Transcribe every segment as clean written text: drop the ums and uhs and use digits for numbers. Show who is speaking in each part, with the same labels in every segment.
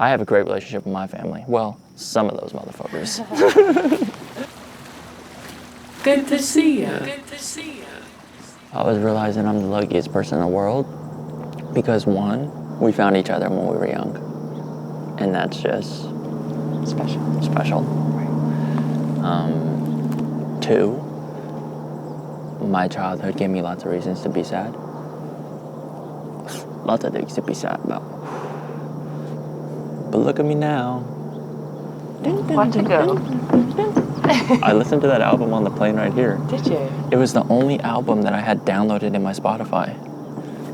Speaker 1: I have a great relationship with my family. Well, some of those motherfuckers.
Speaker 2: Good to see you. Good to see you.
Speaker 1: I was realizing I'm the luckiest person in the world because, one, we found each other when we were young. And that's just... Special. Two, my childhood gave me lots of reasons to be sad. Lots of things to be sad about. But look at me now.
Speaker 2: Watch it go.
Speaker 1: I listened to that album on the plane right here.
Speaker 2: Did you?
Speaker 1: It was the only album that I had downloaded in my Spotify.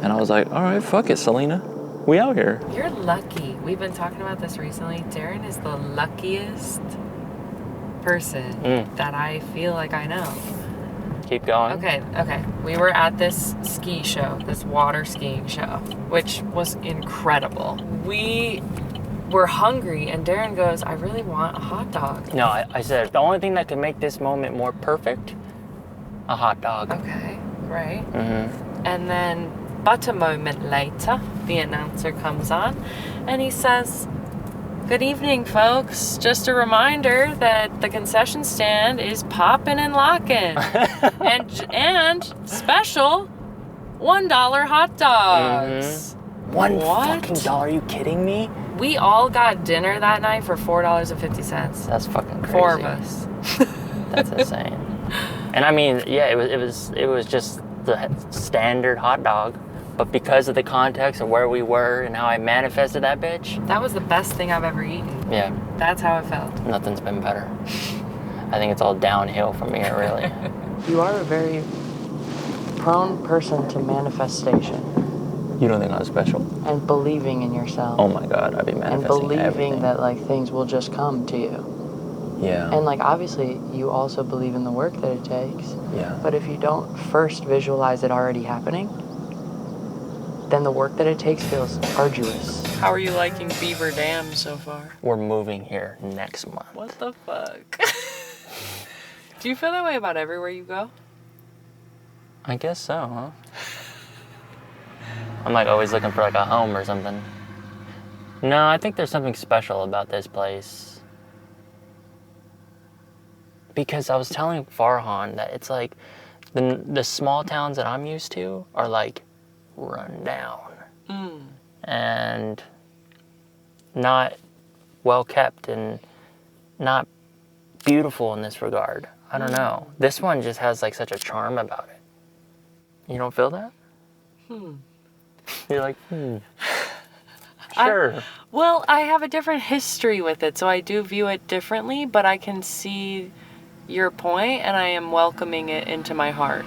Speaker 1: And I was like, all right, fuck it, Selena. We out here.
Speaker 2: You're lucky. We've been talking about this recently. Daren is the luckiest person that I feel like I know.
Speaker 1: Keep going.
Speaker 2: Okay. We were at this ski show, this water skiing show, which was incredible. We were hungry, and Daren goes, I really want a hot dog.
Speaker 1: No, I said, the only thing that could make this moment more perfect, a hot dog.
Speaker 2: Okay, right.
Speaker 1: Mm-hmm.
Speaker 2: And then, but a moment later, the announcer comes on, and he says, good evening, folks. Just a reminder that the concession stand is popping and locking. and special $1 hot dogs.
Speaker 1: One fucking dollar? Are you kidding me?
Speaker 2: We all got dinner that night for $4.50.
Speaker 1: That's fucking crazy.
Speaker 2: 4 of us.
Speaker 1: That's insane. And I mean, yeah, it was just the standard hot dog. But because of the context of where we were and how I manifested that bitch.
Speaker 2: That was the best thing I've ever eaten.
Speaker 1: Yeah.
Speaker 2: That's how it felt.
Speaker 1: Nothing's been better. I think it's all downhill from here, really.
Speaker 3: You are a very prone person to manifestation.
Speaker 1: You don't think I'm special?
Speaker 3: And believing in yourself.
Speaker 1: Oh my God, I'd be manifesting
Speaker 3: and believing
Speaker 1: everything.
Speaker 3: that like things will just come to you.
Speaker 1: Yeah.
Speaker 3: And like obviously you also believe in the work that it takes.
Speaker 1: Yeah.
Speaker 3: But if you don't first visualize it already happening, then the work that it takes feels arduous.
Speaker 2: How are you liking Beaver Dam so far?
Speaker 1: We're moving here next month.
Speaker 2: What the fuck? Do you feel that way about everywhere you go?
Speaker 1: I guess so, huh? I'm like always looking for like a home or something. No, I think there's something special about this place. Because I was telling Farhan that it's like the small towns that I'm used to are like run down and not well kept and not beautiful in this regard. I don't know. This one just has like such a charm about it. You don't feel that? You're like, Sure.
Speaker 2: I have a different history with it, so I do view it differently, but I can see your point, and I am welcoming it into my heart.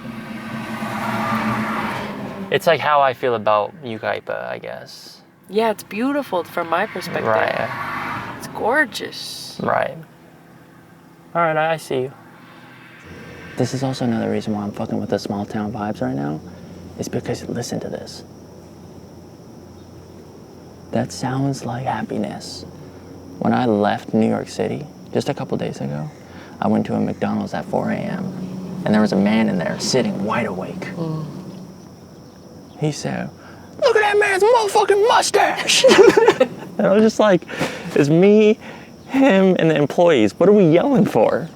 Speaker 1: It's like how I feel about Yucaipa, I guess.
Speaker 2: Yeah, it's beautiful from my perspective.
Speaker 1: Right.
Speaker 2: It's gorgeous.
Speaker 1: Right. All right, I see you. This is also another reason why I'm fucking with the small town vibes right now. Is because, listen to this. That sounds like happiness. When I left New York City, just a couple days ago, I went to a McDonald's at 4 a.m. and there was a man in there sitting wide awake. He said, look at that man's motherfucking mustache. And I was just like, it's me, him, and the employees. What are we yelling for?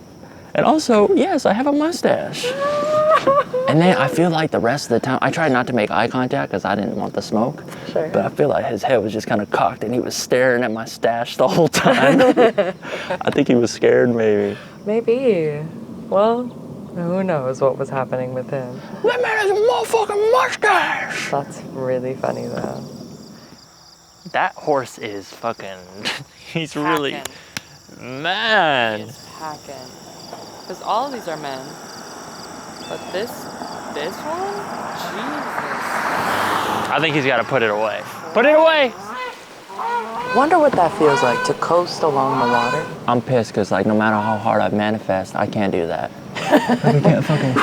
Speaker 1: And also, yes, I have a mustache. And then I feel like the rest of the time, I tried not to make eye contact because I didn't want the smoke.
Speaker 3: Sure.
Speaker 1: But I feel like his head was just kind of cocked and he was staring at my stash the whole time. I think he was scared, maybe.
Speaker 2: Maybe. Well, who knows what was happening with him.
Speaker 1: That man has a motherfucking mustache.
Speaker 2: That's really funny, though.
Speaker 1: That horse is fucking, he's really, man.
Speaker 2: He's packing. Because all of these are men. But this one? Jesus.
Speaker 1: I think he's got to put it away. Put it away.
Speaker 3: Wonder what that feels like to coast along the water.
Speaker 1: I'm pissed because like no matter how hard I manifest, I can't do that. I can't fucking.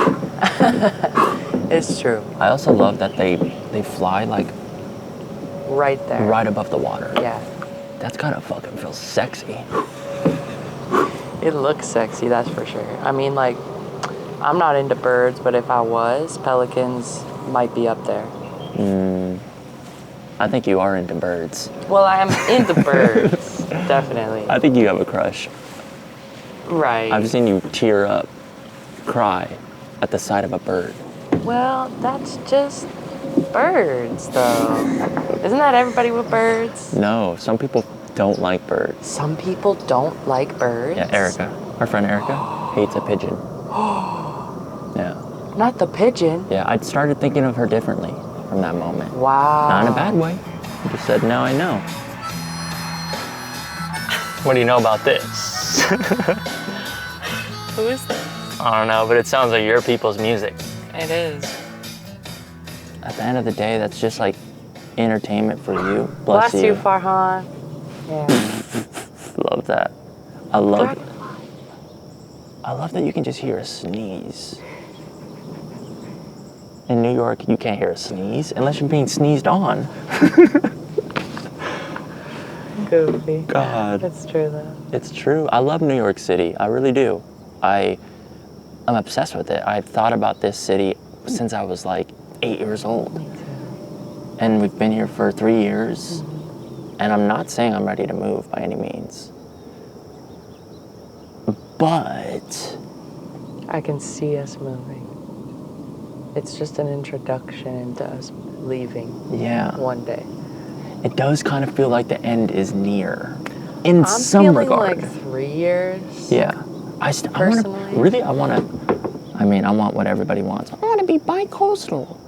Speaker 3: It's true.
Speaker 1: I also love that they fly like
Speaker 3: Right there.
Speaker 1: right above the water.
Speaker 3: Yeah.
Speaker 1: That's gotta fucking feel sexy.
Speaker 3: It looks sexy, that's for sure. I mean, like, I'm not into birds, but if I was, pelicans might be up there.
Speaker 1: I think you are into birds.
Speaker 3: Well, I am into birds, definitely.
Speaker 1: I think you have a crush.
Speaker 3: Right.
Speaker 1: I've seen you tear up, cry at the sight of a bird.
Speaker 3: Well, that's just birds, though. Isn't that everybody with birds?
Speaker 1: No, some people don't like birds.
Speaker 3: Some people don't like birds.
Speaker 1: Yeah, Erica. Our friend Erica hates a pigeon. Yeah.
Speaker 3: Not the pigeon.
Speaker 1: Yeah, I started thinking of her differently from that moment.
Speaker 3: Wow.
Speaker 1: Not in a bad way. I just said, now I know. What do you know about this?
Speaker 2: Who is this?
Speaker 1: I don't know, but it sounds like your people's music.
Speaker 2: It is.
Speaker 1: At the end of the day, that's just like entertainment for you. Bless
Speaker 3: you, Farhan. Yeah.
Speaker 1: Love that. I love that you can just hear a sneeze. In New York, you can't hear a sneeze unless you're being sneezed on.
Speaker 3: Goofy.
Speaker 1: God.
Speaker 3: That's true, though.
Speaker 1: It's true. I love New York City. I really do. I'm obsessed with it. I've thought about this city since I was like 8 years old.
Speaker 3: Me too.
Speaker 1: And we've been here for 3 years. And I'm not saying I'm ready to move by any means. But
Speaker 3: I can see us moving. It's just an introduction into us leaving
Speaker 1: yeah,
Speaker 3: one day.
Speaker 1: it does kind of feel like the end is near. In
Speaker 3: I'm
Speaker 1: some
Speaker 3: feeling
Speaker 1: regard.
Speaker 3: like 3 years.
Speaker 1: Yeah. I
Speaker 3: Personally.
Speaker 1: want what everybody wants. I want to be bi-coastal.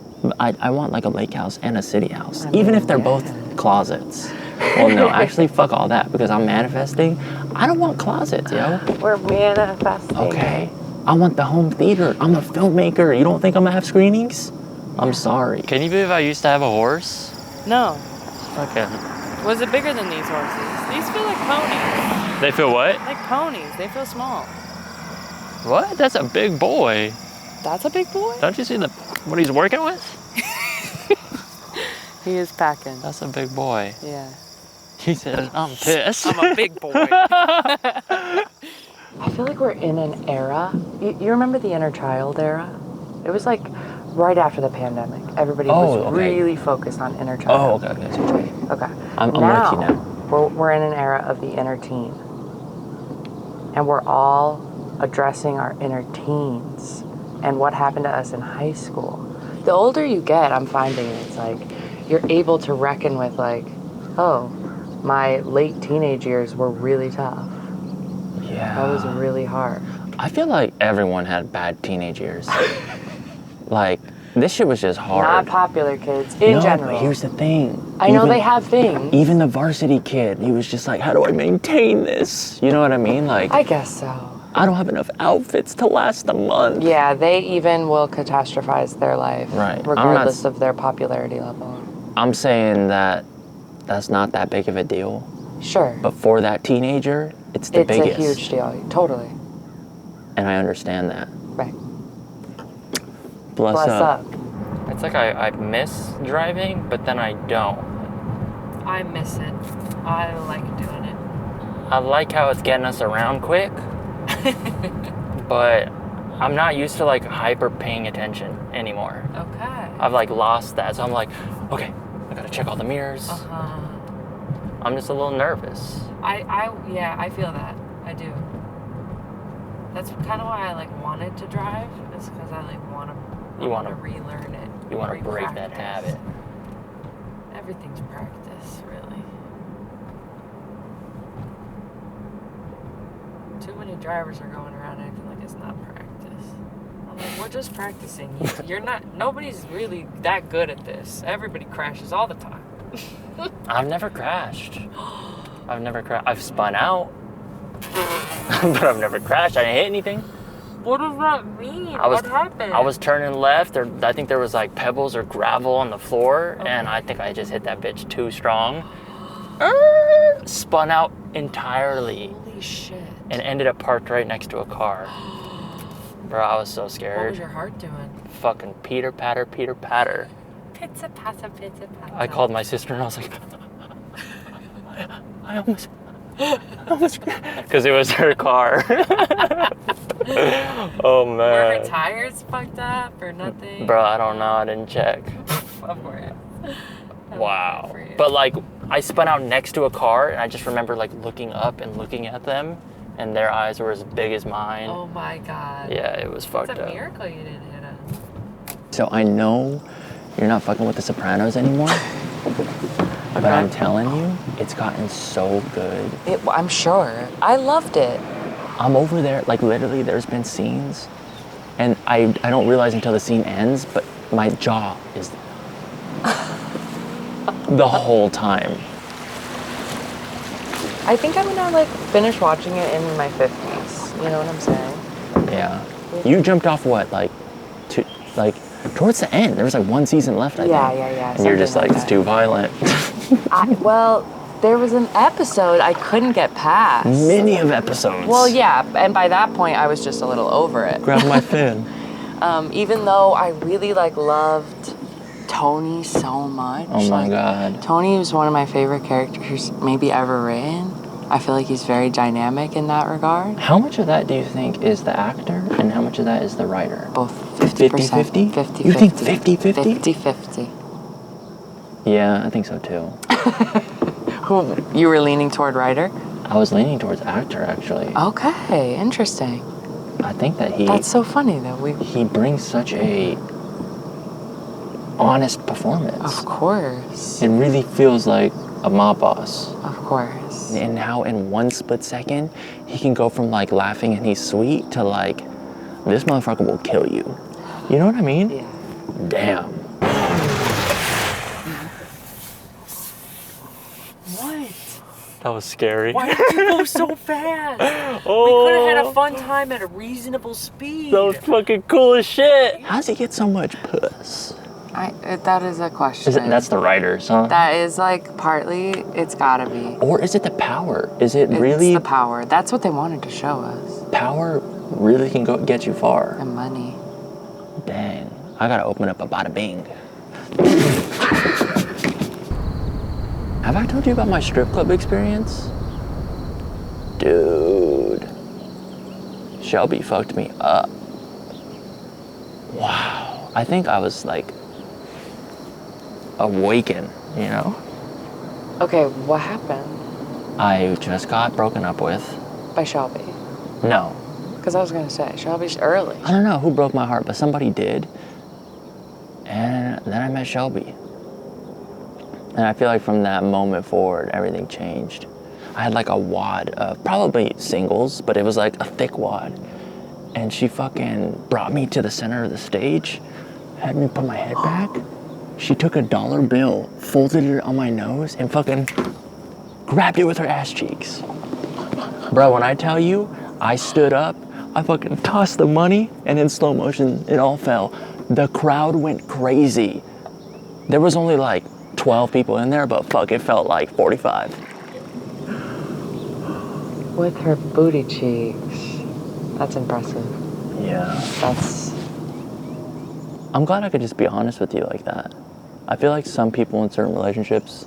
Speaker 1: I want like a lake house and a city house. Even if they're both closets. Well, no, actually, fuck all that because I'm manifesting. I don't want closets, yo.
Speaker 3: We're manifesting.
Speaker 1: Okay. I want the home theater. I'm a filmmaker. You don't think I'm gonna have screenings? I'm sorry. Can you believe I used to have a horse?
Speaker 2: No.
Speaker 1: Okay.
Speaker 2: Was it bigger than these horses? These feel like ponies.
Speaker 1: They feel what?
Speaker 2: Like ponies. They feel small.
Speaker 1: What? That's a big boy.
Speaker 2: That's a big boy?
Speaker 1: Don't you see what he's working with?
Speaker 2: He is packing.
Speaker 1: That's a big boy.
Speaker 2: Yeah.
Speaker 1: He said, I'm pissed.
Speaker 2: I'm a big boy.
Speaker 3: I feel like we're in an era. You remember the inner child era? It was like right after the pandemic. Everybody was really focused on inner child.
Speaker 1: Oh, okay.
Speaker 3: Okay.
Speaker 1: I'm with you now.
Speaker 3: We're in an era of the inner teen. And we're all addressing our inner teens and what happened to us in high school. The older you get, I'm finding it's like you're able to reckon with like, oh, my late teenage years were really tough.
Speaker 1: Yeah.
Speaker 3: That was really hard.
Speaker 1: I feel like everyone had bad teenage years. Like, this shit was just hard.
Speaker 3: Not popular kids in general.
Speaker 1: But here's the thing.
Speaker 3: I know they have things.
Speaker 1: Even the varsity kid, he was just like, how do I maintain this? You know what I mean? Like,
Speaker 3: I guess so.
Speaker 1: I don't have enough outfits to last a month.
Speaker 3: Yeah, they even will catastrophize their life.
Speaker 1: Right.
Speaker 3: Regardless of their popularity level.
Speaker 1: I'm saying that that's not that big of a deal.
Speaker 3: Sure.
Speaker 1: But for that teenager, it's the biggest.
Speaker 3: It's a huge deal. Totally.
Speaker 1: And I understand that.
Speaker 3: Right.
Speaker 1: Bless up.
Speaker 4: It's like I miss driving, but then I don't.
Speaker 2: I miss it. I like doing it.
Speaker 4: I like how it's getting us around quick, but I'm not used to like hyper paying attention anymore.
Speaker 2: Okay.
Speaker 4: I've like lost that, so I'm like, okay, I gotta check all the mirrors.
Speaker 2: Uh-huh.
Speaker 4: I'm just a little nervous.
Speaker 2: Yeah, I feel that. I do. That's kind of why I like wanted to drive, is because I like want to relearn it.
Speaker 4: You want to break that habit.
Speaker 2: Everything's practice, really. Too many drivers are going around acting like it's not practice. I'm like, we're just practicing. Nobody's really that good at this. Everybody crashes all the time.
Speaker 4: I've never crashed. I've spun out, but I've never crashed. I didn't hit anything.
Speaker 2: What does that mean? What happened?
Speaker 4: I was turning left, or I think there was like pebbles or gravel on the floor, and I think I just hit that bitch too strong. Spun out entirely.
Speaker 2: Holy shit.
Speaker 4: And ended up parked right next to a car. Bro, I was so scared.
Speaker 2: What was your heart doing?
Speaker 4: Fucking pitter patter, pitter patter.
Speaker 2: Pizza, pizza, pizza, pizza.
Speaker 4: I called my sister and I was like, I almost, because it was her car. Oh man.
Speaker 2: Were her tires fucked up or nothing?
Speaker 4: Bro, I don't know. I didn't check.
Speaker 2: Of course.
Speaker 4: Wow.
Speaker 2: For you.
Speaker 4: But like, I spun out next to a car, and I just remember like looking up and looking at them, and their eyes were as big as mine.
Speaker 2: Oh my God.
Speaker 4: Yeah, it was fucked
Speaker 2: It's a
Speaker 4: up.
Speaker 2: miracle you didn't hit him.
Speaker 1: So I know you're not fucking with the Sopranos anymore, but I'm telling you, it's gotten so good.
Speaker 3: I'm sure. I loved it.
Speaker 1: I'm over there, like literally there's been scenes, and I don't realize until the scene ends, but my jaw is the whole time.
Speaker 3: I think I'm gonna like finish watching it in my 50s. You know what I'm saying?
Speaker 1: Yeah. You jumped off what, towards the end. There was like one season left, I think.
Speaker 3: Yeah.
Speaker 1: And you're just
Speaker 3: something
Speaker 1: like, it's
Speaker 3: that.
Speaker 1: too violent.
Speaker 3: Well, there was an episode I couldn't get past.
Speaker 1: Many of episodes.
Speaker 3: Well, yeah, and by that point I was just a little over it.
Speaker 1: Grab my fin.
Speaker 3: Even though I really like loved Tony so much.
Speaker 1: Oh my
Speaker 3: like,
Speaker 1: God.
Speaker 3: Tony was one of my favorite characters maybe ever written. I feel like he's very dynamic in that regard.
Speaker 1: How much of that do you think is the actor, and how much of that is the writer?
Speaker 3: Both 50%.
Speaker 1: 50-50?
Speaker 3: 50-50.
Speaker 1: You think 50-50?
Speaker 3: 50-50.
Speaker 1: Yeah, I think so too.
Speaker 3: Who, you were leaning toward writer?
Speaker 1: I was leaning towards actor, actually.
Speaker 3: Okay, interesting.
Speaker 1: I think that
Speaker 3: That's so funny that
Speaker 1: he brings such a honest performance.
Speaker 3: Of course.
Speaker 1: It really feels like a mob boss.
Speaker 3: Of course.
Speaker 1: And how in one split second, he can go from like laughing and he's sweet to like, this motherfucker will kill you. You know what I mean?
Speaker 3: Yeah.
Speaker 1: Damn.
Speaker 2: What?
Speaker 4: That was scary.
Speaker 2: Why did you go so fast?
Speaker 4: Oh,
Speaker 2: We could have had a fun time at a reasonable speed.
Speaker 4: that was fucking cool as shit.
Speaker 1: How's he get so much puss?
Speaker 3: That is a question.
Speaker 1: That's the writers, huh?
Speaker 3: That is like partly, it's gotta be.
Speaker 1: Or is it the power? Is it
Speaker 3: It's
Speaker 1: really
Speaker 3: the power. That's what they wanted to show us.
Speaker 1: power really can get you far?
Speaker 3: And money.
Speaker 1: Dang. I gotta open up a bada bing. Have I told you about my strip club experience? Dude. Shelby fucked me up. Wow. I think I was like awakened, you know?
Speaker 3: Okay, what happened?
Speaker 1: I just got broken up with.
Speaker 3: By Shelby.
Speaker 1: No.
Speaker 3: Because I was gonna say, Shelby's early.
Speaker 1: I don't know who broke my heart, but somebody did. And then I met Shelby. And I feel like from that moment forward, everything changed. I had like a wad of probably singles, but it was like a thick wad. And she fucking brought me to the center of the stage, had me put my head back. She took a $1 bill, folded it on my nose, and fucking grabbed it with her ass cheeks. Bro, when I tell you, I stood up, I fucking tossed the money, and in slow motion, it all fell. The crowd went crazy. There was only like 12 people in there, but fuck, it felt like 45.
Speaker 3: With her booty cheeks. That's impressive.
Speaker 1: Yeah.
Speaker 3: That's...
Speaker 1: I'm glad I could just be honest with you like that. I feel like some people in certain relationships,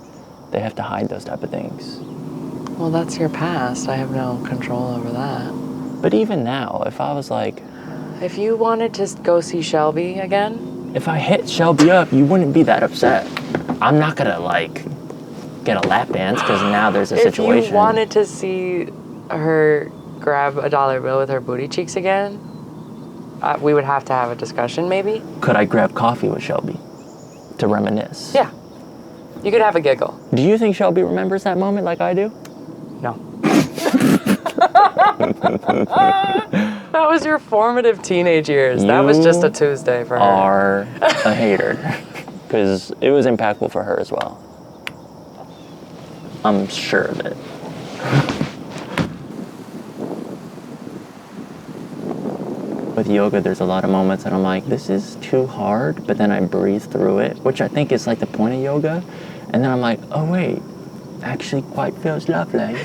Speaker 1: they have to hide those type of things.
Speaker 3: Well, that's your past. I have no control over that.
Speaker 1: But even now, if I was like...
Speaker 3: If you wanted to go see Shelby again...
Speaker 1: If I hit Shelby up, you wouldn't be that upset. I'm not gonna like get a lap dance because now there's a situation.
Speaker 3: If you wanted to see her grab a $1 bill with her booty cheeks again, we would have to have a discussion maybe.
Speaker 1: Could I grab coffee with Shelby to reminisce?
Speaker 3: Yeah. You could have a giggle.
Speaker 1: Do you think Shelby remembers that moment like I do?
Speaker 3: No. That was your formative teenage years. That was just a Tuesday for her.
Speaker 1: Are a hater. Because it was impactful for her as well. I'm sure of it. With yoga, there's a lot of moments that I'm like, this is too hard, but then I breathe through it, which I think is like the point of yoga. And then I'm like, oh wait, actually quite feels lovely.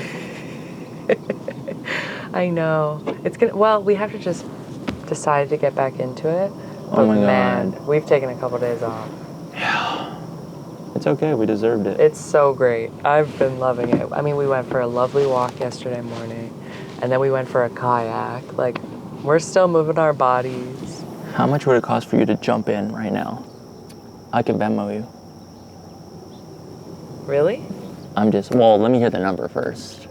Speaker 3: I know. It's gonna. Well, we have to just decide to get back into it. But
Speaker 1: Oh my
Speaker 3: man,
Speaker 1: God.
Speaker 3: we've taken a couple days off.
Speaker 1: It's okay, we deserved it.
Speaker 3: It's so great. I've been loving it. I mean, we went for a lovely walk yesterday morning, and then we went for a kayak. Like, we're still moving our bodies.
Speaker 1: How much would it cost for you to jump in right now? I can Venmo you.
Speaker 3: Really?
Speaker 1: Well, let me hear the number first.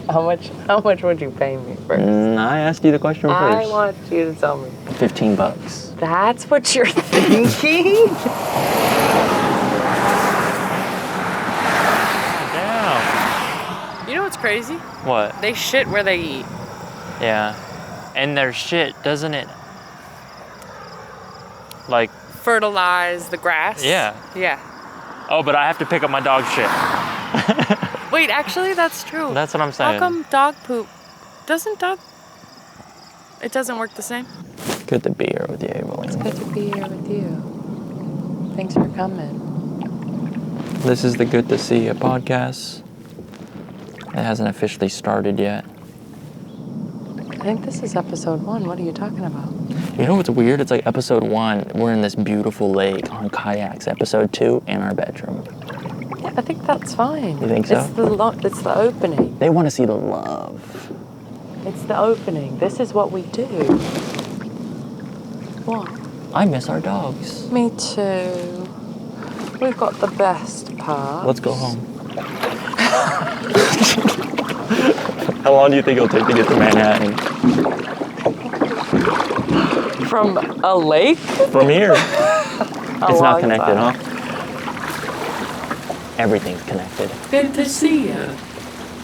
Speaker 3: How much would you pay me first?
Speaker 1: I asked you the question first.
Speaker 3: I want you to tell me.
Speaker 1: $15.
Speaker 3: That's what you're thinking?
Speaker 1: Damn.
Speaker 2: You know what's crazy?
Speaker 1: What?
Speaker 2: They shit where they eat.
Speaker 1: Yeah. And their shit, doesn't it? Like,
Speaker 2: Fertilize the grass.
Speaker 1: yeah.
Speaker 2: Yeah.
Speaker 1: Oh, but I have to pick up my dog shit.
Speaker 2: Wait, actually, that's true.
Speaker 1: That's what I'm saying.
Speaker 2: How come dog poop? It doesn't work the same?
Speaker 1: Good to be here with you, Evelyn.
Speaker 3: It's good to be here with you. Thanks for coming.
Speaker 1: This is the Good to See You podcast. It hasn't officially started yet.
Speaker 3: I think this is episode 1. What are you talking about?
Speaker 1: You know what's weird? It's like episode 1, we're in this beautiful lake on kayaks. Episode 2, in our bedroom.
Speaker 3: Yeah, I think that's fine.
Speaker 1: You think so?
Speaker 3: It's the opening.
Speaker 1: They want to see the love.
Speaker 3: It's the opening. This is what we do. What?
Speaker 1: I miss our dogs.
Speaker 3: Me too. We've got the best part.
Speaker 1: Let's go home. How long do you think it'll take to get to Manhattan?
Speaker 3: From a lake?
Speaker 1: From here. It's not connected, huh? Everything's connected.
Speaker 3: Good to see you.